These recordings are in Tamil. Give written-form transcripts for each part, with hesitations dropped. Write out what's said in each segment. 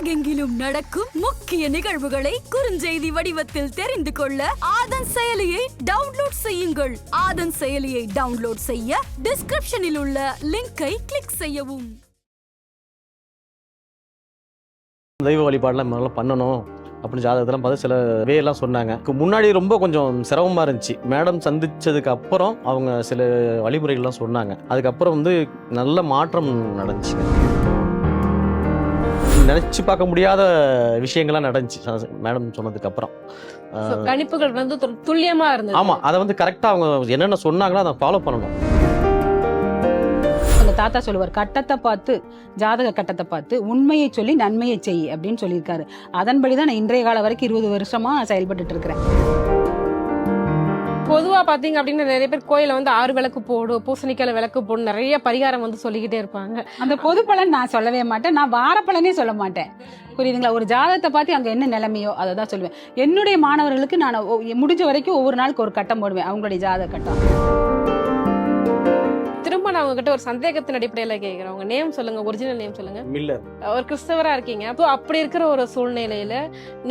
உலகெங்கிலும் நடக்கும் முக்கிய நிகழ்வுகளை குறுஞ்செய்தி வடிவத்தில் தெரிந்து கொள்ள ஆதன் செயலியை டவுன்லோட் செய்யுங்கள். ஆதன் செயலியை டவுன்லோட் செய்ய டிஸ்கிரிப்ஷனில் உள்ள லிங்கை கிளிக் செய்யவும். தெய்வ வழிபாடுலாம் பண்ணணும் அப்படின்னு ஜாதகத்தெல்லாம் பார்த்து சில வேலாம் சொன்னாங்க. முன்னாடி ரொம்ப கொஞ்சம் சிரமமாக இருந்துச்சு. மேடம் சந்திச்சதுக்கு அப்புறம் அவங்க சில வழிமுறைகள்லாம் சொன்னாங்க. அதுக்கப்புறம் வந்து நல்ல மாற்றம் நடந்துச்சு. நினைச்சு பார்க்க முடியாத விஷயங்கள்லாம் நடந்துச்சு மேடம் சொன்னதுக்கு அப்புறம். கணிப்புகள் வந்து துல்லியமா இருந்தது. ஆமா, அதை வந்து கரெக்டா அவங்க என்னென்ன சொன்னாங்களோ அதை ஃபாலோ பண்ணணும். தாத்தா சொல்லுவார், கட்டத்தை பார்த்து ஜாதக கட்டத்தை பார்த்து உண்மையை சொல்லி நன்மையை செய் அப்படின்னு சொல்லியிருக்காரு. அதன்படிதான் நான் இன்றைய கால வரைக்கும் 20 வருஷமா செயல்பட்டு இருக்கிறேன். பொதுவா பாத்தீங்க அப்படின்னா நிறைய பேர் கோயில வந்து 6 விளக்கு போடும், பூசணிக்கால விளக்கு போடும், நிறைய பரிகாரம் வந்து சொல்லிக்கிட்டே இருப்பாங்க. அந்த பொது பலன் நான் சொல்லவே மாட்டேன், நான் வார பலனே சொல்ல மாட்டேன். புரியுதுங்களா? ஒரு ஜாதகத்தை பார்த்து அங்க என்ன நிலைமையோ அதை தான் சொல்லுவேன். என்னுடைய மாணவர்களுக்கு நான் முடிஞ்ச வரைக்கும் ஒவ்வொரு நாளுக்கு ஒரு கட்டம் போடுவேன், அவங்களுடைய ஜாதக கட்டம். திரும்ப நான் உங்ககிட்ட ஒரு சந்தேகத்தின் அடிப்படையில கேட்கிறேன். உங்க நேம் சொல்லுங்க, ஒரிஜினல் நேம் சொல்லுங்க. மில்லர். ஒரு கிறிஸ்தவரா இருக்கீங்க. அப்போ அப்படி இருக்கிற ஒரு சூழ்நிலையில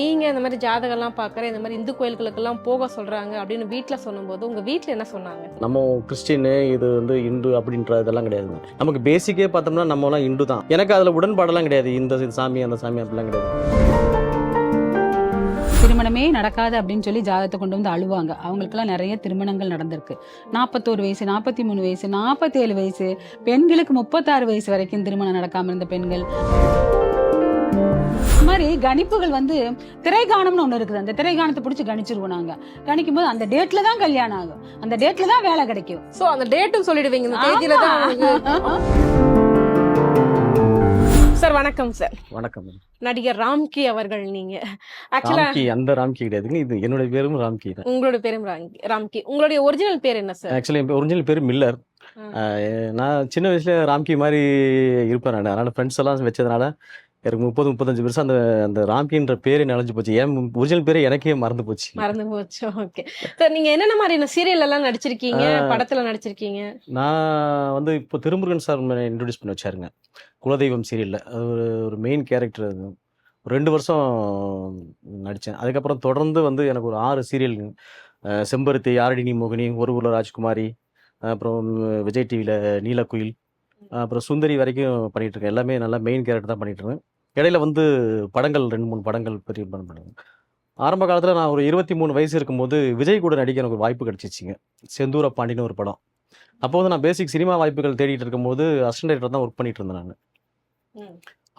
நீங்க இந்த மாதிரி ஜாதகம் எல்லாம் பாக்குற, இந்த மாதிரி இந்து கோயில்களுக்கு எல்லாம் போக சொல்றாங்க அப்படின்னு வீட்டுல சொல்லும் போது உங்க வீட்டுல என்ன சொன்னாங்க? நம்ம கிறிஸ்டின், இது வந்து இந்து அப்படின்ற இதெல்லாம் கிடையாது. நமக்கு பேசிக்கே பார்த்தோம்னா நம்ம எல்லாம் இந்து தான். எனக்கு அதுல உடன்பாடெல்லாம் கிடையாது. இந்த சாமி அந்த சாமி அப்படிலாம் கிடையாது. திருமணமே நடக்காது அப்படின்னு சொல்லி ஜாதகத்தை கொண்டு வந்து அழுவாங்க. அவங்களுக்கெல்லாம் நிறைய திருமணங்கள் நடந்திருக்கு. 41 வயசு, 43 வயசு, 47 வயசு, பெண்களுக்கு 36 வயசு வரைக்கும் திருமணம் நடக்காம இருந்த பெண்கள். இந்த மாதிரி கணிப்புகள் வந்து திரைகாணம்னு ஒண்ணு இருக்குது. அந்த திரைகாணத்தை பிடிச்சி கணிச்சிருவோம். நாங்க கணிக்கும் போது அந்த டேட்ல தான் கல்யாணம் ஆகும், அந்த டேட்ல தான் வேலை கிடைக்கும். சோ அந்த டேட்டும் சொல்லிடுவீங்க இந்த தேதியில தான். சார் வணக்கம். சார் வணக்கம். நடிகர் ராம்கி அவர்கள் நீங்க. ராம்கி அந்த ராம்கி கிடையாதுங்க, இது என்னுடைய பேரும் ராம்கி தான். உங்களோட பேரும் ராம்கி. உங்களுடைய ஒரிஜினல் பேர் என்ன சார்? ஆக்சுவலி என் ஒரிஜினல் பேர் மில்லர். நான் சின்ன வயசுல ராம்கி மாதிரி இருப்பேன். நான் அதனால ஃப்ரெண்ட்ஸ் எல்லாம் வச்சதுனால எனக்கு 30-35 வருஷம் அந்த அந்த ராம்கின்ற பேரே நினைஞ்சு போச்சு. என் ஒரிஜினல் பேரே எனக்கே மறந்து போச்சு. ஓகே சார், நீங்க என்னென்ன மாதிரியான சீரியல் எல்லாம் நடிச்சிருக்கீங்க, படத்துல நடிச்சிருக்கீங்க? நான் வந்து இப்போ திருமுருகன் சார் இன்ட்ரோடியூஸ் பண்ணி வச்சாருங்க குலதெய்வம் சீரியல்ல. அது ஒரு மெயின் கேரக்டர். அது ஒரு 2 வருஷம் நடித்தேன். அதுக்கப்புறம் தொடர்ந்து வந்து எனக்கு ஒரு 6 சீரியல், செம்பருத்தி, யாரடினி மோகினி, ஒரு ஊர்ல ராஜ்குமாரி, அப்புறம் விஜய் டிவியில் நீலக்குயில், அப்புறம் சுந்தரி வரைக்கும் பண்ணிட்டு இருக்கேன். எல்லாமே நல்லா மெயின் கேரக்டர் தான் பண்ணிட்டு இருக்கேன். இடையில வந்து படங்கள் 2-3 படங்கள் பெரிய படம் பண்ணுவேன். ஆரம்ப காலத்தில் நான் ஒரு 23 வயசு இருக்கும்போது விஜய் கூட நடிக்க எனக்கு ஒரு வாய்ப்பு கிடைச்சிச்சிங்க. செந்தூர பாண்டின்னு ஒரு படம். அப்போ வந்து நான் பேசிக் சினிமா வாய்ப்புகள் தேடிட்டு இருக்கும்போது அசிஸ்டன்ட் டைரக்டர் தான் ஒர்க் பண்ணிட்டு இருந்தேன் நான்.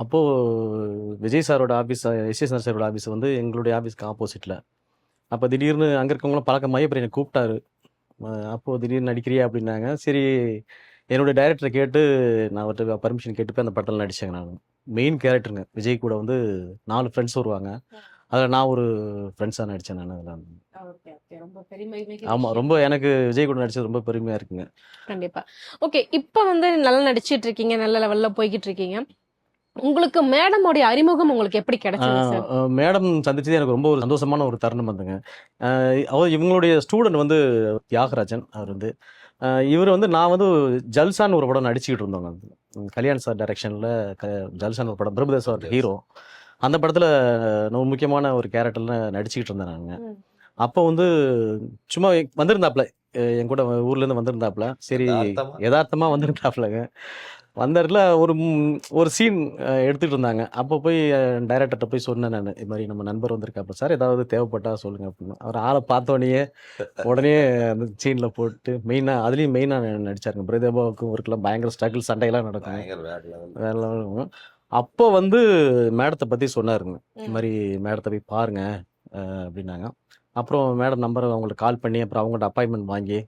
அப்போது விஜய் சாரோட ஆஃபீஸ், எஸ்எஸ் சாரோட ஆஃபீஸ் வந்து எங்களுடைய ஆஃபீஸ்க்கு ஆப்போசிட்டில். அப்போ திடீர்னு அங்கே இருக்கவங்களும் பழக்கமாகி அப்புறம் என்னை கூப்பிட்டாரு. அப்போது திடீர்னு நடிக்கிறியா அப்படின்னாங்க. சரி, என்னுடைய டைரக்டரை கேட்டு நான் அவர்கிட்ட பர்மிஷன் கேட்டு போய் அந்த படத்தில் நடித்தேங்க. நான் மெயின் கேரக்டருங்க. விஜய் கூட வந்து 4 ஃப்ரெண்ட்ஸ் வருவாங்க. அதில் நான் ஒரு ஃப்ரெண்ட்ஸாக நடித்தேன் நான் அதில். ஆமாம், ரொம்ப எனக்கு விஜய் கூட நடிச்சது ரொம்ப பெருமையாக இருக்குங்க. கண்டிப்பா. ஓகே, இப்போ வந்து நல்லா நடிச்சிட்டு இருக்கீங்க, நல்ல லெவலில் போய்கிட்டு இருக்கீங்க. உங்களுக்கு மேடமோடைய அறிமுகம் உங்களுக்கு எப்படி கிடைச்சது சார்? மேடம் சந்திச்சது எனக்கு ரொம்ப ஒரு சந்தோஷமான ஒரு தருணம் வந்துங்க. அவர் இவங்களுடைய ஸ்டூடெண்ட் வந்து தியாகராஜன். அவர் வந்து இவர் வந்து நான் வந்து ஜல்சான்னு ஒரு படம் நடிச்சுக்கிட்டு இருந்தோங்க. கல்யாண் சார் டைரக்ஷனில் ஜல்சான்னு ஒரு படம், பிரபுதேவ் சார் ஹீரோ. அந்த படத்தில் ரொம்ப முக்கியமான ஒரு கேரக்டர்ல நடிச்சுக்கிட்டு இருந்தேன் நாங்கள். அப்போ வந்து சும்மா வந்திருந்தாப்புல, என் கூட ஊர்லேருந்து வந்திருந்தாப்புல. சரி, யதார்த்தமாக வந்திருந்தாப்புலங்க. வந்ததில் ஒரு சீன் எடுத்துகிட்டு இருந்தாங்க. அப்போ போய் டைரக்டர்கிட்ட போய் சொன்னேன் நான், இது மாதிரி நம்ம நண்பர் வந்திருக்காப்ப சார், ஏதாவது தேவைப்பட்டா சொல்லுங்கள் அப்படின்னு. அவர் ஆளை பார்த்தோன்னே உடனே அந்த சீனில் போட்டு அதுலேயும் மெயினாக நடிச்சாருங்க. பிரதேபாவுக்கும் ஒருக்கெல்லாம் பயங்கர ஸ்ட்ரகிள், சண்டையெல்லாம் நடக்கும், வேற. அப்போ வந்து மேடத்தை பற்றி சொன்னாருங்க. இது மாதிரி மேடத்தை போய் பாருங்க அப்படின்னாங்க. அப்புறம் மேடம் நம்பரை அவங்களுக்கு கால் பண்ணி அப்புறம் அவங்கள்ட்ட அப்பாயின்மெண்ட் வாங்கி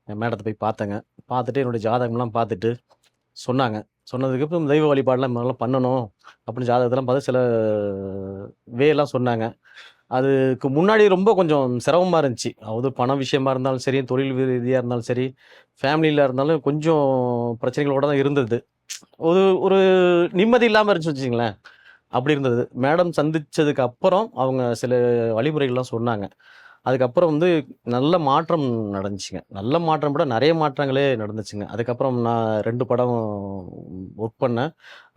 மேடத்தை போய் பார்த்தேங்க. பார்த்துட்டு என்னுடைய ஜாதகம்லாம் பார்த்துட்டு சொன்னாங்க. சொன்னதுக்கு அப்புறம் தெய்வ வழிபாடெல்லாம் பண்ணணும் அப்படின்னு ஜாதகத்தெல்லாம் பார்த்து சில வேலாம் சொன்னாங்க. அதுக்கு முன்னாடி ரொம்ப கொஞ்சம் சிரமமாக இருந்துச்சு. அதாவது பண விஷயமா இருந்தாலும் சரி, தொழில் ரீதியாக இருந்தாலும் சரி, ஃபேமிலியில் இருந்தாலும் கொஞ்சம் பிரச்சனைகளோட தான் இருந்தது. ஒரு நிம்மதி இல்லாமல் இருந்துச்சு வச்சுங்களேன். அப்படி இருந்தது. மேடம் சந்திச்சதுக்கு அப்புறம் அவங்க சில வழிமுறைகள்லாம் சொன்னாங்க. அதுக்கப்புறம் வந்து நல்ல மாற்றம் நடந்துச்சுங்க. நல்ல மாற்றம் கூட நிறைய மாற்றங்களே நடந்துச்சுங்க. அதுக்கப்புறம் நான் 2 படம் ஒர்க் பண்ணேன்,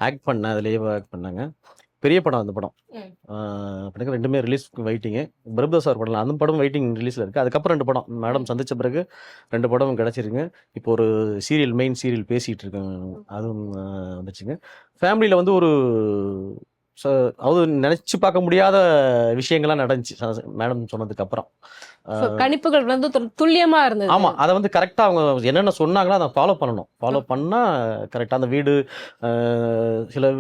ஆக்ட் பண்ணேன், அதுலேயே ஆக்ட் பண்ணேங்க. பெரிய படம் அந்த படம். ம். அப்படிங்க 2மே ரிலீஸ் வெயிட்டிங்கு. பிரபுதாஸ் படம் அந்த படம் வெயிட்டிங் ரிலீஸில் இருக்குது. அதுக்கப்புறம் 2 படம் மேடம் சந்தித்த பிறகு 2 படம் கிடச்சிருங்க. இப்போ ஒரு சீரியல் மெயின் சீரியல் பேசிகிட்டு இருக்கேன், அதுவும் வந்துச்சுங்க. ஃபேமிலியில் வந்து ஒரு அதாவது நினச்சி பார்க்க முடியாத விஷயங்கள்லாம் நடந்துச்சு மேடம் சொன்னதுக்கப்புறம். So, கணிப்புகள் வந்து துல்லியமா இருந்தது. ஆமாம், அதை வந்து கரெக்டாக அவங்க என்னென்ன சொன்னாங்களோ அதை ஃபாலோ பண்ணணும். ஃபாலோ பண்ணால் கரெக்டாக அந்த வீடு சில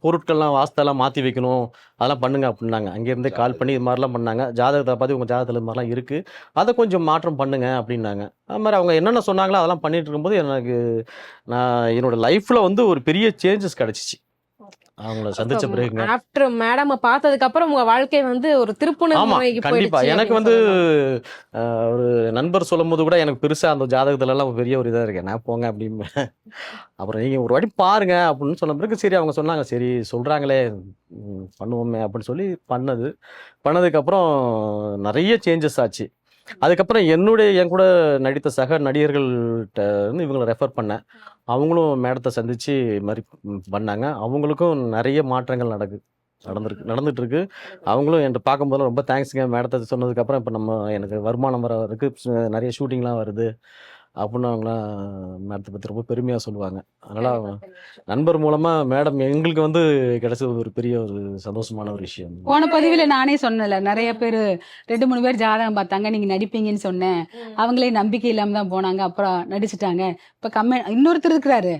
பொருட்கள்லாம் வாஸ்தெல்லாம் மாற்றி வைக்கணும், அதெல்லாம் பண்ணுங்க அப்படின்னாங்க. அங்கேருந்தே கால் பண்ணி இது மாதிரிலாம் பண்ணாங்க. ஜாதகத்தை பார்த்து உங்கள் ஜாதகத்தில் இது மாதிரிலாம் இருக்குது, அதை கொஞ்சம் மாற்றம் பண்ணுங்க அப்படின்னாங்க. அது மாதிரி அவங்க என்னென்ன சொன்னாங்களோ அதெல்லாம் பண்ணிட்டு இருக்கும்போது எனக்கு என்னோட லைஃப்பில் வந்து ஒரு பெரிய சேஞ்சஸ் கிடச்சிச்சு அவங்கள சந்திச்ச பிறகுங்க. ஆஃப்டர் மேடம் பார்த்ததுக்கு அப்புறம் உங்க வாழ்க்கை வந்து ஒரு திருப்புணர் ஆமா முறைக்கு கண்டிப்பா. போயிடுச்சு எனக்கு அப்படின்னு வந்து சொல்லலாம். ஒரு நண்பர் சொல்லும் போது கூட எனக்கு பெருசா அந்த ஜாதகத்துல எல்லாம் பெரிய ஒரு இதா இருக்கேன், நான் போங்க அப்படின்னு. அப்புறம் நீங்க ஒரு வாட்டி பாருங்க அப்படின்னு சொன்ன பிறகு சரி அவங்க சொன்னாங்க, சரி சொல்றாங்களே பண்ணுவோமே அப்படின்னு சொல்லி பண்ணதுக்கப்புறம் நிறைய சேஞ்சஸ் ஆச்சு. அதுக்கப்புறம் என் கூட நடித்த சக நடிகர்கள்ட்ட இருந்து இவங்களை ரெஃபர் பண்ணேன். அவங்களும் மேடத்தை சந்திச்சு இது மாதிரி பண்ணாங்க. அவங்களுக்கும் நிறைய மாற்றங்கள் நடந்துட்டு இருக்கு. அவங்களும் என்கிட்ட பார்க்கும்போது ரொம்ப தேங்க்ஸுங்க மேடத்தை சொன்னதுக்கப்புறம் இப்போ எனக்கு வருமானம் இருக்கு, நிறைய ஷூட்டிங்லாம் வருது அப்படின்னு அவங்களாம் மேடத்தை பற்றி ரொம்ப பெருமையாக சொல்லுவாங்க. அதனால் நண்பர் மூலமாக மேடம் எங்களுக்கு வந்து கிடைச்சது ஒரு பெரிய ஒரு சந்தோஷமான ஒரு விஷயம். போன பதிவில் நானே சொன்னல, நிறைய பேர் 2-3 பேர் ஜாதகம் பார்த்தாங்க, நீங்க நடிப்பீங்கன்னு சொன்னேன். அவங்களே நம்பிக்கை இல்லாம தான் போனாங்க, அப்புறம் நடிச்சுட்டாங்க. இப்ப இன்னொருத்தர் இருக்கிறாரு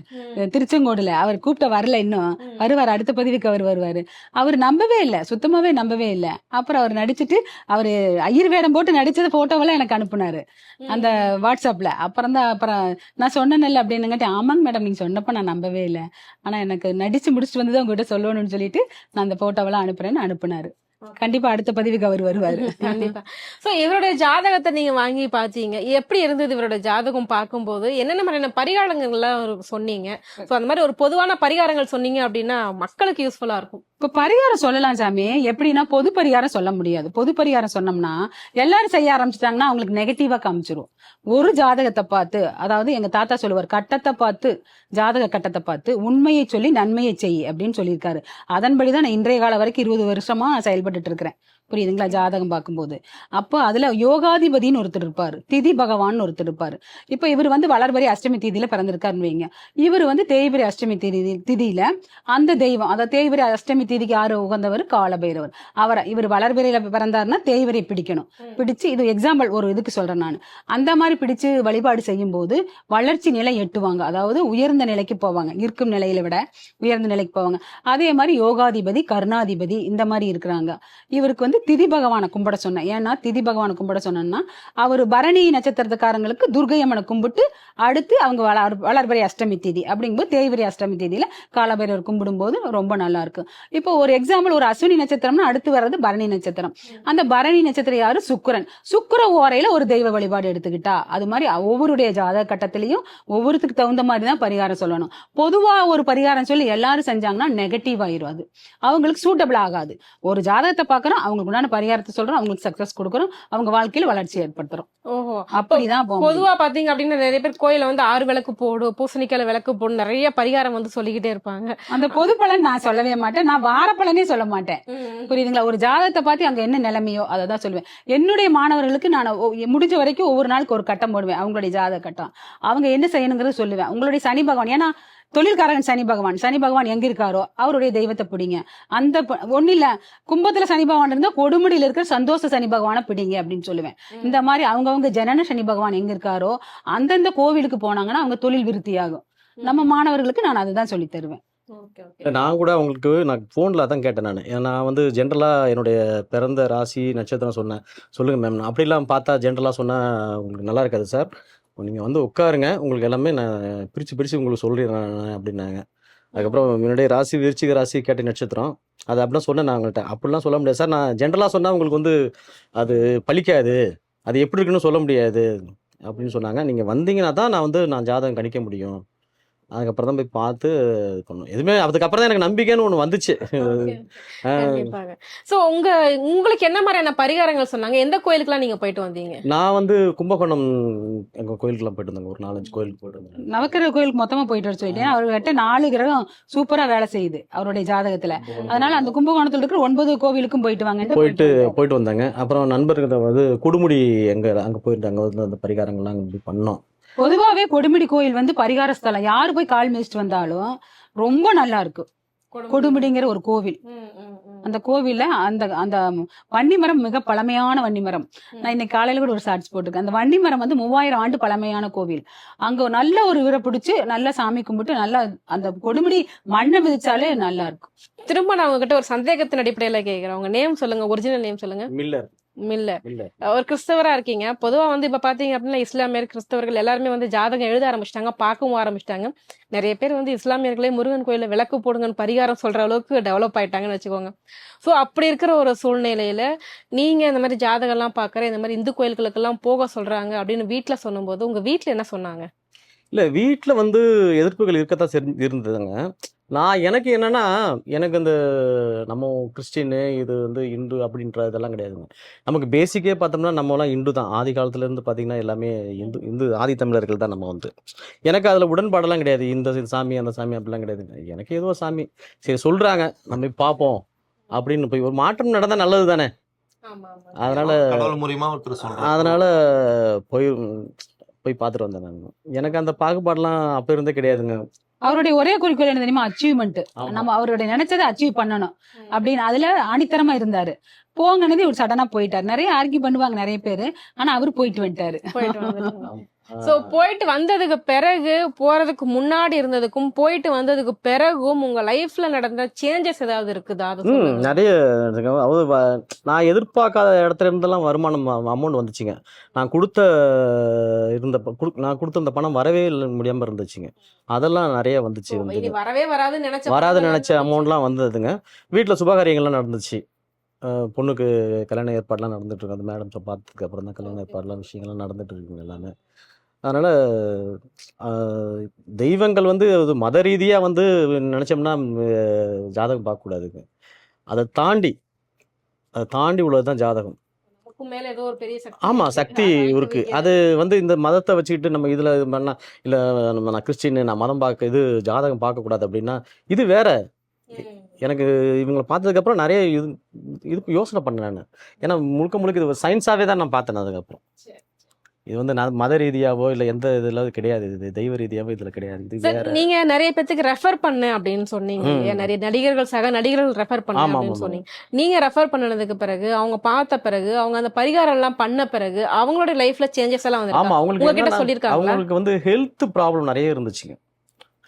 திருச்செங்கோடுல, அவர் கூப்பிட்ட வரல, இன்னும் வருவார், அடுத்த பதிவுக்கு அவர் வருவாரு. அவர் நம்பவே இல்லை, சுத்தமாவே நம்பவே இல்லை. அப்புறம் அவர் நடிச்சுட்டு அவர் ஐயர் வேடம் போட்டு நடிச்சது போட்டோவெல்லாம் எனக்கு அனுப்புனாரு அந்த வாட்ஸ்அப்ல. அப்புறம் நான் சொன்னேன்ல அப்படின்னுங்கிட்ட, ஆமாங்க மேடம் நீங்க சொன்னப்ப நான் நம்பவே இல்லை, ஆனா எனக்கு நடிச்சு முடிச்சுட்டு வந்து தான் உங்ககிட்ட சொல்லணும்னு சொல்லிட்டு நான் அந்த போட்டோவெல்லாம் அனுப்புனேன்னு. கண்டிப்பா அடுத்த பதிவுக்கு அவர் வருவாரு. கண்டிப்பா. சோ இவருடைய ஜாதகத்தை நீங்க வாங்கி பாத்தீங்க, எப்படி இருந்தது இவரோட ஜாதகம் பார்க்கும்போது? என்னென்ன மாதிரியான பரிகாரங்கள்லாம் சொன்னீங்க? சோ அந்த மாதிரி ஒரு பொதுவான பரிகாரங்கள் சொன்னீங்க அப்படின்னா மக்களுக்கு யூஸ்ஃபுல்லா இருக்கும். இப்ப பரிகாரம் சொல்லலாம் சாமி, எப்படின்னா பொது பரிகாரம் சொல்ல முடியாது. பொது பரிகாரம் சொன்னோம்னா எல்லாரும் செய்ய ஆரம்பிச்சிட்டாங்கன்னா அவங்களுக்கு நெகட்டிவா காமிச்சிரும். ஒரு ஜாதகத்தை பார்த்து, அதாவது எங்க தாத்தா சொல்லுவார், கட்டத்தை பார்த்து, ஜாதக கட்டத்தை பார்த்து உண்மையை சொல்லி நன்மையை செய் அப்படின்னு சொல்லியிருக்காரு. அதன்படிதான் நான் இன்றைய கால வரைக்கும் 20 வருஷமா செயல்பட்டு இருக்கிறேன். புரியுதுங்களா? ஜாதகம் பார்க்கும்போது அப்போ அதுல யோகாதிபதினு ஒருத்தர் இருப்பாரு, திதி பகவான் ஒருத்தர் இருப்பாரு. இப்ப இவர் வந்து வளர்பறை அஷ்டமி திதியில பிறந்திருக்காருன்னு வைங்க. இவர் வந்து தேய்பிரை அஷ்டமி திதியில அந்த தெய்வம், அதாவது தேய்பிரை அஷ்டமி திதிக்கு யாரு உகந்தவர்? காலபைரவர். இவர் வளர்பிறையில பிறந்தாருன்னா தேய்வரை பிடிக்கணும். பிடிச்சு, இது எக்ஸாம்பிள் ஒரு இதுக்கு சொல்றேன் நான். அந்த மாதிரி பிடிச்சு வழிபாடு செய்யும் போது வளர்ச்சி நிலை எட்டுவாங்க, அதாவது உயர்ந்த நிலைக்கு போவாங்க, இருக்கும் நிலையில விட உயர்ந்த நிலைக்கு போவாங்க. அதே மாதிரி யோகாதிபதி கர்ணாதிபதி இந்த மாதிரி இருக்கிறாங்க. இவருக்கு வந்து திதி பகவானை கும்பிட சொன்னேன். ஏன்னா திதி பகவானை கும்பிட சொன்னா அவர் பரணி நட்சத்திரத்துக்காரங்களுக்கு துர்கை அம்மனை கும்பிட்டு அடுத்து அவங்க வளர்பிறை அஷ்டமி திதி அப்படிங்கும்போது தேய்பிரை அஷ்டமி திதியில காலபைரவர் கும்பிடும் போது ரொம்ப நல்லா இருக்கு. இப்போ ஒரு எக்ஸாம்பிள், ஒரு அஸ்வினி நட்சத்திரம்னா அடுத்து வர்றது பரணி நட்சத்திரம். அந்த பரணி நட்சத்திரம் யாரு? சுக்கிர ஓரையில ஒரு தெய்வ வழிபாடு எடுத்துக்கிட்டா, அது மாதிரி ஒவ்வொருடைய ஜாதக கட்டத்திலையும் ஒவ்வொருத்துக்கு தகுந்த மாதிரி தான் பரிகாரம் சொல்லணும். பொதுவா ஒரு பரிகாரம் சொல்லி எல்லாரும் செஞ்சாங்கன்னா நெகட்டிவ் ஆயிரும், அது அவங்களுக்கு சூட்டபிள் ஆகாது. ஒரு ஜாதகத்தை பார்க்கறோம், அவங்களுக்கு உண்டான பரிகாரத்தை சொல்றோம், அவங்களுக்கு சக்சஸ் கொடுக்கறோம், அவங்க வாழ்க்கையில வளர்ச்சி ஏற்படுத்துறோம். ஓஹோ, அப்படிதான் பொதுவா பாத்தீங்க அப்படின்னா நிறைய பேர் கோயில வந்து 6 விளக்கு போடு, பூசணிக்கால விளக்கு போடு, நிறைய பரிகாரம் வந்து சொல்லிக்கிட்டே இருப்பாங்க. அந்த பொது பலன் நான் சொல்லவே மாட்டேன், நான் வார பலனே சொல்ல மாட்டேன். புரியுதுங்களா? ஒரு ஜாதகத்தை பார்த்து அங்க என்ன நிலைமையோ அதை தான் சொல்லுவேன். என்னுடைய மாணவர்களுக்கு நான் முடிஞ்ச வரைக்கும் ஒவ்வொரு நாளுக்கு ஒரு கட்டம் போடுவேன், அவங்களுடைய ஜாதக கட்டம், அவங்க என்ன செய்யணுங்கிறது சொல்லுவேன். உங்களுடைய சனி பகவான், ஏன்னா தொழில்காரகன் சனி பகவான் எங்க இருக்காரோ அவருடைய தெய்வத்தை பிடிங்க. அந்த ஒண்ணு இல்ல, கும்பத்துல சனி பகவான் இருந்தா கொடுமுடியில இருக்கிற சந்தோஷ சனி பகவானை பிடிங்க அப்படின்னு சொல்லுவேன். இந்த மாதிரி அவங்கவுங்க ஜனன சனி பகவான் எங்க இருக்காரோ அந்தந்த கோவிலுக்கு போனாங்கன்னா அவங்க தொழில் விருத்தியாகும். நம்ம மாணவர்களுக்கு நான் அதுதான் சொல்லி தருவேன். நான் கூட உங்களுக்கு ஃபோனில் தான் கேட்டேன். நான் வந்து ஜென்ரலாக என்னுடைய பிறந்த ராசி நட்சத்திரம் சொன்னேன். சொல்லுங்கள் மேம், அப்படிலாம் பார்த்தா ஜென்ரலாக சொன்னால் உங்களுக்கு நல்லா இருக்காது சார், நீங்கள் வந்து உட்காருங்க, உங்களுக்கு எல்லாமே நான் பிரித்து உங்களுக்கு சொல்லிடுறேன் அப்படின்னாங்க. அதுக்கப்புறம் என்னுடைய ராசி விருச்சிக ராசி கேட்ட நட்சத்திரம், அது அப்படிலாம் சொன்னேன் நான் அவங்கள்ட்ட. அப்படிலாம் சொல்ல முடியாது சார், நான் ஜென்ரலாக சொன்னால் உங்களுக்கு வந்து அது பலிக்காது, அது எப்படி இருக்குன்னு சொல்ல முடியாது அப்படின்னு சொன்னாங்க. நீங்கள் வந்தீங்கன்னா தான் நான் ஜாதகம் கணிக்க முடியும் அதுக்கப்புறம் தான் போய் பார்த்து இது பண்ணோம். எதுவுமே அதுக்கப்புறம் தான் எனக்கு நம்பிக்கைன்னு ஒன்று வந்துச்சு. கண்டிப்பாக. சோ உங்களுக்கு என்ன மாதிரியான பரிகாரங்கள் சொன்னாங்க? எந்த கோயிலுக்குலாம் நீங்க போயிட்டு வந்தீங்க? நான் வந்து கும்பகோணம் எங்கள் கோயிலுக்குலாம் போயிட்டு வந்தேங்க. ஒரு 4-5 கோயிலுக்கு போயிட்டு வந்தேன். நவக்கிரக கோயிலுக்கு மொத்தமா போயிட்டு வர சொல்லிட்டேன். அவர்கிட்ட 4 கிரகம் சூப்பரா வேலை செய்யுது அவருடைய ஜாதகத்துல. அதனால அந்த கும்பகோணத்துல இருக்கிற 9 கோவிலுக்கும் போயிட்டு வாங்க போயிட்டு வந்தாங்க. அப்புறம் நண்பர்கிட்ட வந்து கொடுமுடி அங்கே போயிட்டு அங்கே வந்து அந்த பரிகாரங்கள்லாம் அங்கே பண்ணோம். பொதுவாவே கொடுமுடி கோயில் வந்து பரிகார ஸ்தலம். யாரு போய் கால் மிதிச்சிட்டு வந்தாலும் ரொம்ப நல்லா இருக்கு. கொடுமுடிங்கிற ஒரு கோவில். அந்த கோவில்ல அந்த அந்த வன்னிமரம் மிக பழமையான வன்னிமரம். நான் இன்னைக்கு காலையில கூட ஒரு ஷார்ட்ஸ் போட்டிருக்கேன். அந்த வன்னிமரம் வந்து 3000 ஆண்டு பழமையான கோவில். அங்க நல்ல ஒரு இவரை பிடிச்சு நல்ல சாமி கும்பிட்டு நல்லா அந்த கொடுமுடி மண்ணை மிதிச்சாலே நல்லா இருக்கும். திரும்ப நான் உங்ககிட்ட ஒரு சந்தேகத்தின் அடிப்படையில கேக்குறேன். உங்க நேம் சொல்லுங்க, ஒரிஜினல் நேம் சொல்லுங்க. மில்லர். ஒரு கிறிஸ்தவரா இருக்கீங்க. பொதுவா வந்து இப்ப பாத்தீங்க அப்படின்னா இஸ்லாமியர் கிறிஸ்தவர்கள் எல்லாருமே வந்து ஜாதகம் எழுத ஆரம்பிச்சிட்டாங்க, பார்க்கவும் ஆரம்பிச்சிட்டாங்க. நிறைய பேர் வந்து இஸ்லாமியர்களே முருகன் கோயில விளக்கு போடுங்கன்னு பரிகாரம் சொல்ற அளவுக்கு டெவலப் ஆயிட்டாங்கன்னு வச்சுக்கோங்க. சோ அப்படி இருக்கிற ஒரு சூழ்நிலையில நீங்க இந்த மாதிரி ஜாதகம் எல்லாம் பாக்குற இந்த மாதிரி இந்து கோயில்களுக்கு எல்லாம் போக சொல்றாங்க அப்படின்னு வீட்டுல சொல்லும் போது உங்க வீட்டுல என்ன சொன்னாங்க? இல்லை, வீட்டில் வந்து எதிர்ப்புகள் இருக்கத்தான் இருந்ததுங்க. எனக்கு என்னன்னா, எனக்கு இந்த நம்ம கிறிஸ்டின்னு இது வந்து இந்து அப்படின்ற இதெல்லாம் கிடையாதுங்க. நமக்கு பேசிக்கே பார்த்தோம்னா நம்மலாம் இந்து தான். ஆதி காலத்துலேருந்து பார்த்தீங்கன்னா எல்லாமே இந்து ஆதி தமிழர்கள் தான் நம்ம வந்து. எனக்கு அதில் உடன்பாடெல்லாம் கிடையாது. இந்த சாமி அந்த சாமி அப்படிலாம் கிடையாதுங்க. எனக்கு ஏதோ சாமி சரி சொல்கிறாங்க, நம்ம போய் பார்ப்போம் அப்படின்னு போய் ஒரு மாற்றம் நடந்தால் நல்லது தானே. அதனால போய் பார்த்துட்டு வந்தேன் நான். எனக்கு அந்த பாகுபாடெல்லாம் அப்போ இருந்தே கிடையாதுங்க. அவருடைய ஒரே குறிக்கோள் என்ன தெரியுமா? அச்சீவ்மெண்ட். நம்ம அவருடைய நினைச்சதை அச்சீவ் பண்ணணும் அப்படின்னு அதுல ஆணித்தரமா இருந்தாரு. போங்கன்னது ஒரு சடனா போயிட்டாரு. நிறைய ஆர்கியூ பண்ணுவாங்க நிறைய பேரு, ஆனா அவரு போயிட்டு வந்துட்டாரு. சோ போயிட்டு வந்ததுக்கு பிறகு, போறதுக்கு முன்னாடி இருந்ததுக்கும் போயிட்டு வந்ததுக்கு பிறகும் உங்க லைஃப்ல நடந்த சேஞ்சஸ் ஏதாவது இருக்குதா? நிறைய நான் எதிர்பார்க்காத இடத்துல இருந்தெல்லாம் வருமானம் அமௌண்ட் வந்துச்சுங்க. நான் கொடுத்த அந்த பணம் வரவே முடியாம இருந்துச்சுங்க. அதெல்லாம் நிறைய வந்துச்சு. வராது நினைச்ச அமௌண்ட்லாம் வந்ததுங்க. வீட்டுல சுபகாரியங்கள்லாம் நடந்துச்சு. பொண்ணுக்கு கல்யாண ஏற்பாடுலாம் நடந்துட்டு இருக்கு. அந்த மேடம் பார்த்ததுக்கு அப்புறம் தான் கல்யாண ஏற்பாடுலாம் விஷயங்கள்லாம் நடந்துட்டு இருக்குங்க எல்லாமே. அதனால தெய்வங்கள் வந்து மத ரீதியா வந்து நினைச்சோம்னா ஜாதகம் பார்க்கக்கூடாதுங்க. அதை தாண்டி உள்ளதுதான் ஜாதகம். ஆமா, சக்தி இருக்கு. அது வந்து இந்த மதத்தை வச்சுக்கிட்டு நம்ம இதுல பண்ணா இல்ல நான் கிறிஸ்டின் நான் மதம் பார்க்க இது ஜாதகம் பார்க்க கூடாது அப்படின்னா இது வேற. எனக்கு இவங்களை பார்த்ததுக்கு அப்புறம் நிறைய இது யோசனை பண்ணேன் நான். ஏன்னா முழுக்க இது சயின்ஸாவே தான் நான் பார்த்தேன். அதுக்கப்புறம் இது வந்து மத ரீதியாவோ இல்ல எந்த இதுல கிடையாது. இது தெய்வ ரீதியாவோ இதுல கிடையாது. இது வேற. நீங்க நிறைய பேத்துக்கு ரெஃபர் பண்ண அப்படின்னு சொன்னீங்க. நிறைய நடிகர்கள் சக நடிகர்கள் ரெஃபர் பண்ண அப்படின்னு சொன்னீங்க. நீங்க ரெஃபர் பண்ணதுக்கு பிறகு அவங்க பார்த்த பிறகு அவங்க அந்த பரிகாரம் எல்லாம் பண்ண பிறகு அவங்களோட லைஃப்ல சேஞ்சஸ் எல்லாம் வந்து ஆமா, உங்ககிட்ட சொல்லிருக்காங்க. அவங்களுக்கு வந்து ஹெல்த் ப்ராப்ளம் நிறைய இருந்துச்சுங்க.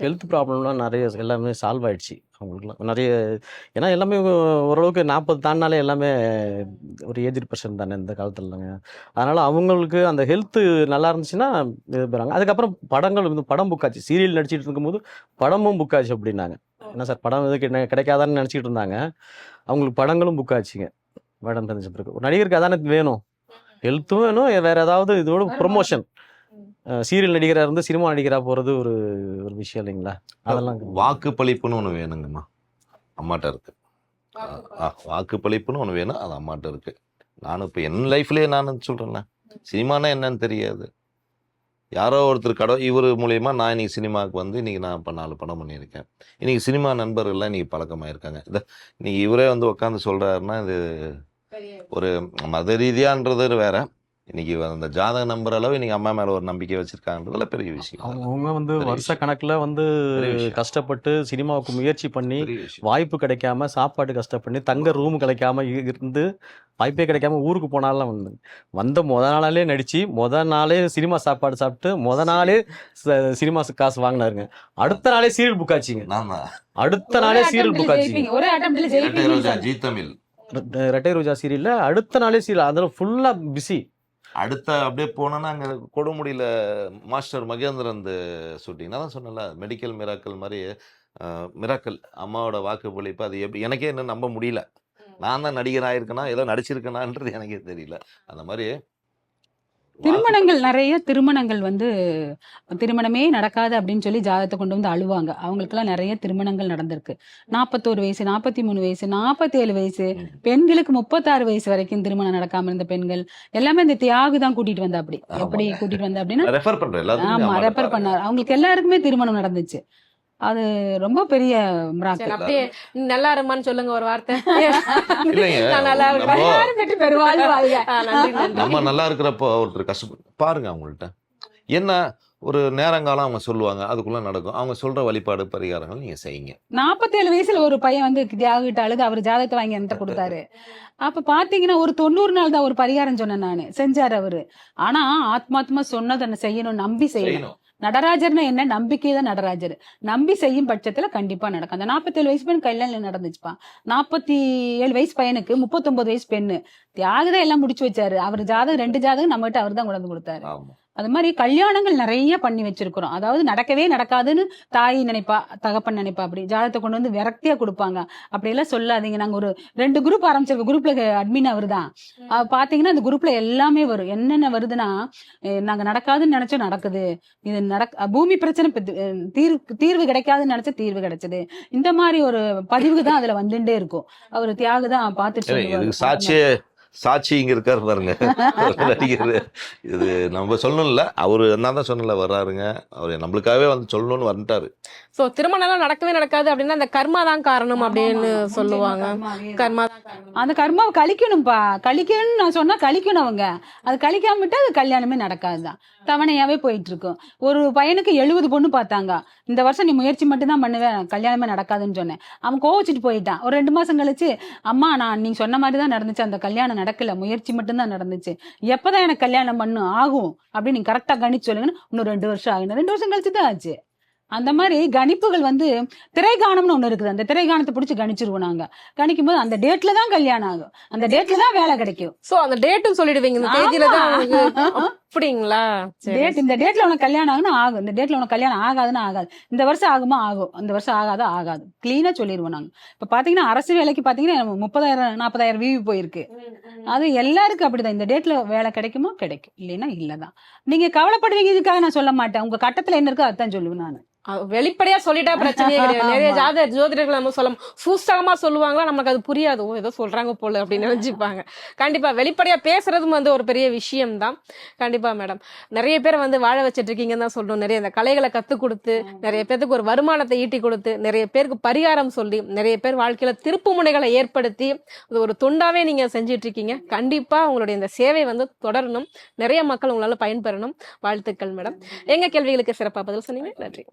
ஹெல்த் ப்ராப்ளம்லாம் நிறைய எல்லாமே சால்வ் ஆயிடுச்சு அவங்களுக்குலாம் நிறைய. ஏன்னா எல்லாமே ஓரளவுக்கு 40 தாண்டினாலே எல்லாமே ஒரு ஏஜ் பர்சன் தானே இந்த காலத்துலங்க. அதனால அவங்களுக்கு அந்த ஹெல்த்து நல்லா இருந்துச்சுன்னா இது போகிறாங்க. அதுக்கப்புறம் படம் புக் ஆச்சு. சீரியல் நடிச்சிட்டு இருக்கும்போது படமும் புக் ஆச்சு அப்படின்னாங்க. என்ன சார் படம் எதுக்கு கிடைக்காதான்னு நினச்சிட்டு இருந்தாங்க. அவங்களுக்கு படங்களும் புக் ஆச்சுங்க. மேடம் தெரிஞ்ச பிறகு ஒரு நடிகருக்கு அதானே வேணும், ஹெல்த்தும் வேணும், வேற ஏதாவது இதோட ப்ரொமோஷன். சீரியல் நடிகரா இருந்து சினிமா நடிகரா போறது ஒரு விஷயம் இல்லைங்களா? அதெல்லாம் வாக்குப்பளிப்புன்னு ஒண்ணு வேணுங்கம்மா. அம்மாட்ட இருக்கு. வாக்குப்பளிப்புன்னு ஒண்ணு வேணும், அது அம்மாட்ட இருக்கு. நானும் இப்ப என் லைஃப்லயே நான் சொல்றேன்ல, சினிமானா என்னன்னு தெரியாது. யாரோ ஒருத்தர் இவர் மூலியமா நான் இன்னைக்கு சினிமாவுக்கு வந்து இன்னைக்கு நான் 4 படம் பண்ணியிருக்கேன். இன்னைக்கு சினிமா நண்பர்கள்லாம் இன்னைக்கு பழக்கமாயிருக்காங்க. இன்னைக்கு இவரே வந்து உட்காந்து சொல்றாருன்னா இது ஒரு மத ரீதியான்றது வேற. இன்னைக்கு அந்த ஜாதக நம்பர் அளவு இன்னைக்கு அம்மா மேல ஒரு நம்பிக்கை வச்சிருக்காங்கன்றதுல பெரிய விஷயம். அவங்க வந்து வருஷ கணக்குல வந்து கஷ்டப்பட்டு சினிமாவுக்கு முயற்சி பண்ணி வாய்ப்பு கிடைக்காம, சாப்பாடு கஷ்டப்பண்ணி, தங்க ரூம் கிடைக்காம இருந்து, வாய்ப்பே கிடைக்காம ஊருக்கு போனாலும் வந்த நாளே நடிச்சு நாளே சினிமா சாப்பாடு சாப்பிட்டு நாளே சினிமா காசு வாங்கினாருங்க. அடுத்த நாளே சீரியல் புக் ஆச்சுங்க. அடுத்த நாளே சீரியல் புக் ஆச்சுங்க. ஜி தமிழ் ரெட்டை ரோஜா சீரியல்ல அடுத்த நாளே சீரியல். அதில் ஃபுல்லா பிஸி. அடுத்த அப்படியே போனோன்னா அங்கே கொடுமுடியில் மாஸ்டர் மகேந்திரன் ஷூட்டிங். நான் தான் சொன்னல, மெடிக்கல் மிராக்கல் மாதிரி மிராக்கல் அம்மாவோட வாக்குப்பளிப்பு. அது எப்படி எனக்கே இன்னும் நம்ப முடியல. நான் தான் நடிகர் ஆயிருக்கேனா ஏதோ நடிச்சிருக்கேனான்றது எனக்கே தெரியல. அந்த மாதிரி திருமணங்கள் நிறைய திருமணங்கள் வந்து திருமணமே நடக்காது அப்படின்னு சொல்லி ஜாதகத்தை கொண்டு வந்து அழுவாங்க. அவங்களுக்கெல்லாம் நிறைய திருமணங்கள் நடந்திருக்கு. 41 வயசு, 43 வயசு, 47 வயசு, பெண்களுக்கு 36 வயசு வரைக்கும் திருமணம் நடக்காம இருந்த பெண்கள் எல்லாமே இந்த தியாகு தான் கூட்டிட்டு வந்தா. அப்படி எப்படி கூட்டிட்டு வந்தா அப்படின்னா, ரெஃபர் பண்றேன் ஆமா எல்லாத்துக்கும் ரெஃபர் பண்ணார். அவங்களுக்கு எல்லாருக்குமே திருமணம் நடந்துச்சு. அது ரொம்ப பெரிய சரி, மிராக்கிள். அப்படியே நீ நல்லா இருமான்னு சொல்லுங்க ஒரு வார்த்தை. இல்லைங்க நான் நல்லா இருக்கிறேன். நம்ம யாரும் பெற்று பெறுவாள் வாழ்க. நன்றி நன்றி. நம்ம நல்லா இருக்கிறப்போ ஒருத்தர் கஷ்டப்பட்டு பாருங்க அவங்கள்ட்ட என்ன ஒரு நேரங்காலம் அவங்க சொல்லுவாங்க, அதுக்குள்ள நடக்கும். அவங்க சொல்ற வழிபாடு பரிகாரங்கள் நீங்க செய்யுங்க. 47 வயசுல ஒரு பையன் வந்து தியாகிட்ட அழுது அவர் ஜாதகத்தை வாங்கி என்கிட்ட கொடுத்தாரு. அப்ப பாத்தீங்கன்னா ஒரு 90 நாள் தான் ஒரு பரிகாரம் சொன்னேன் நானு, செஞ்சாரு அவரு. ஆனா ஆத்மாத்மா சொன்னதை செய்யணும், நம்பி செய்யணும். நடராஜர்னா என்ன, நம்பிக்கை தான் நடராஜர். நம்பி செய்யும் பட்சத்துல கண்டிப்பா நடக்கும். அந்த 47 வயசு பெண் கல்யாணம் நடந்துச்சுப்பா. 47 வயசு பையனுக்கு 39 வயசு பெண்ணு தியாகதான் எல்லாம் முடிச்சு வச்சாரு. அவர் ஜாதகம் 2 ஜாதகம் நம்மகிட்ட அவர் தான் கொண்டு கொடுத்தாரு. ஆமா. அது மாதிரி கல்யாணங்கள் நிறைய பண்ணி வச்சிருக்கிறோம். அதாவது நடக்கவே நடக்காதுன்னு தாய் நினைப்பா, தகப்பன் நினைப்பா. அப்படி ஜாதகத்தை கொண்டு வந்து விரக்தியா கொடுப்பாங்க. அப்படி எல்லாம் சொல்லாதீங்க. நாங்க ஒரு 2 குரூப் ஆரம்பிச்சிருக்கோம். குரூப்ல அட்மின் அவர் தான். பாத்தீங்கன்னா அந்த குரூப்ல எல்லாமே வரும். என்னென்ன வருதுன்னா, நாங்க நடக்காதுன்னு நினைச்சோம் நடக்குது, இது பூமி பிரச்சனை தீர்வு கிடைக்காதுன்னு நினைச்ச தீர்வு கிடைச்சது. இந்த மாதிரி ஒரு பதிவுக்கு தான் அதுல வந்துட்டே இருக்கும். அவர் தியாகு தான் பார்த்துட்டு இதுக்கு சாட்சி இங்க இருக்காரு பாருங்க நடிகர். இது நம்ம சொல்லணும்ல, அவரு என்ன தான் சொன்னல வர்றாருங்க, அவரு நம்மளுக்காகவே வந்து சொல்லணும்னு வந்துட்டாரு. சோ திருமணம் எல்லாம் நடக்கவே நடக்காது அப்படின்னா அந்த கர்மா தான் காரணம் அப்படின்னு சொல்லுவாங்க. கர்மா தான் காரணம். அந்த கர்மாவை கழிக்கணும்பா. கழிக்கணும்னு நான் சொன்னா கழிக்கணும். அவங்க அது கழிக்காம விட்டா அது கல்யாணமே நடக்காதுதான், தவணையாவே போயிட்டு இருக்கும். ஒரு பையனுக்கு 70 பொண்ணு பார்த்தாங்க. இந்த வருஷம் நீ முயற்சி மட்டும் தான் பண்ணுவேன், கல்யாணமே நடக்காதுன்னு சொன்னேன். அவன் கோவிச்சுட்டு போயிட்டான். ஒரு 2 மாசம் கழிச்சு, அம்மா நான் நீங்க சொன்ன மாதிரி தான் நடந்துச்சு, அந்த கல்யாணம் நடக்கல, முயற்சி மட்டும் தான் நடந்துச்சு, எப்பதான் எனக்கு கல்யாணம் பண்ணும் ஆகும் அப்படின்னு நீங்க கரெக்டா கணிச்சு சொல்லுங்கன்னு. இன்னும் 2 வருஷம் ஆகுது. 2 வருஷம் கழிச்சு தான் ஆச்சு. அந்த மாதிரி கணிப்புகள் வந்து திரைகாணம்னு ஒண்ணு இருக்குது. அந்த திரைகாணத்தை பிடிச்சி கணிச்சிருவோம் நாங்க. கணிக்கும் போது அந்த டேட்ல தான் கல்யாணம் ஆகும், அந்த டேட்ல தான் வேலை கிடைக்கும். சோ அந்த டேட்டும் சொல்லிடுவீங்க, இந்த தேதியில தான் அவங்களுக்கு. அப்படிங்களா? டேட் இந்த டேட்ல உனக்கு கல்யாணம் ஆகுனா ஆகும், இந்த டேட்ல உனக்கு கல்யாணம் ஆகாதுன்னா ஆகாது, இந்த வருஷம் ஆகுமா ஆகும், இந்த வருஷம் ஆகாதா ஆகாது, கிளீனா சொல்லிடுவோம் நாங்க. இப்ப பாத்தீங்கன்னா அரசு வேலைக்கு பாத்தீங்கன்னா 30,000 40,000 விவி போயிருக்கு. அது எல்லாருக்கும் அப்படிதான். இந்த டேட்ல வேலை கிடைக்குமோ கிடைக்கும், இல்லைன்னா இல்லதான். நீங்க கவலைப்படுவீங்க, இதுக்காக நான் சொல்ல மாட்டேன். உங்க கட்டத்துல என்ன இருக்கோ அதான் சொல்லுவேன் நான். வெளிப்படையா சொல்லிட்டா பிரச்சனையே கிடையாது. நிறைய ஜோதிடர்கள் நம்ம சொல்ல சூஸ்தகமா சொல்லுவாங்களா, நமக்கு அது புரியாது. ஓ ஏதோ சொல்றாங்க போல அப்படின்னு நினைச்சுப்பாங்க. கண்டிப்பா வெளிப்படையா பேசுறதும் வந்து ஒரு பெரிய விஷயம் தான். கண்டிப்பா மேடம், நிறைய பேர் வந்து வாழ வச்சிட்டு இருக்கீங்கன்னு தான் சொல்லணும். நிறைய இந்த கலைகளை கத்து கொடுத்து, நிறைய பேருக்கு ஒரு வருமானத்தை ஈட்டி கொடுத்து, நிறைய பேருக்கு பரிகாரம் சொல்லி, நிறைய பேர் வாழ்க்கையில திருப்பு முனைகளை ஏற்படுத்தி அது ஒரு தொண்டாவே நீங்க செஞ்சிட்டு இருக்கீங்க. கண்டிப்பா உங்களுடைய இந்த சேவை வந்து தொடரணும், நிறைய மக்கள் உங்களால பயன்பெறணும். வாழ்த்துக்கள் மேடம். எங்க கேள்விகளுக்கு சிறப்பா பதில் சொன்னீங்க. நன்றி.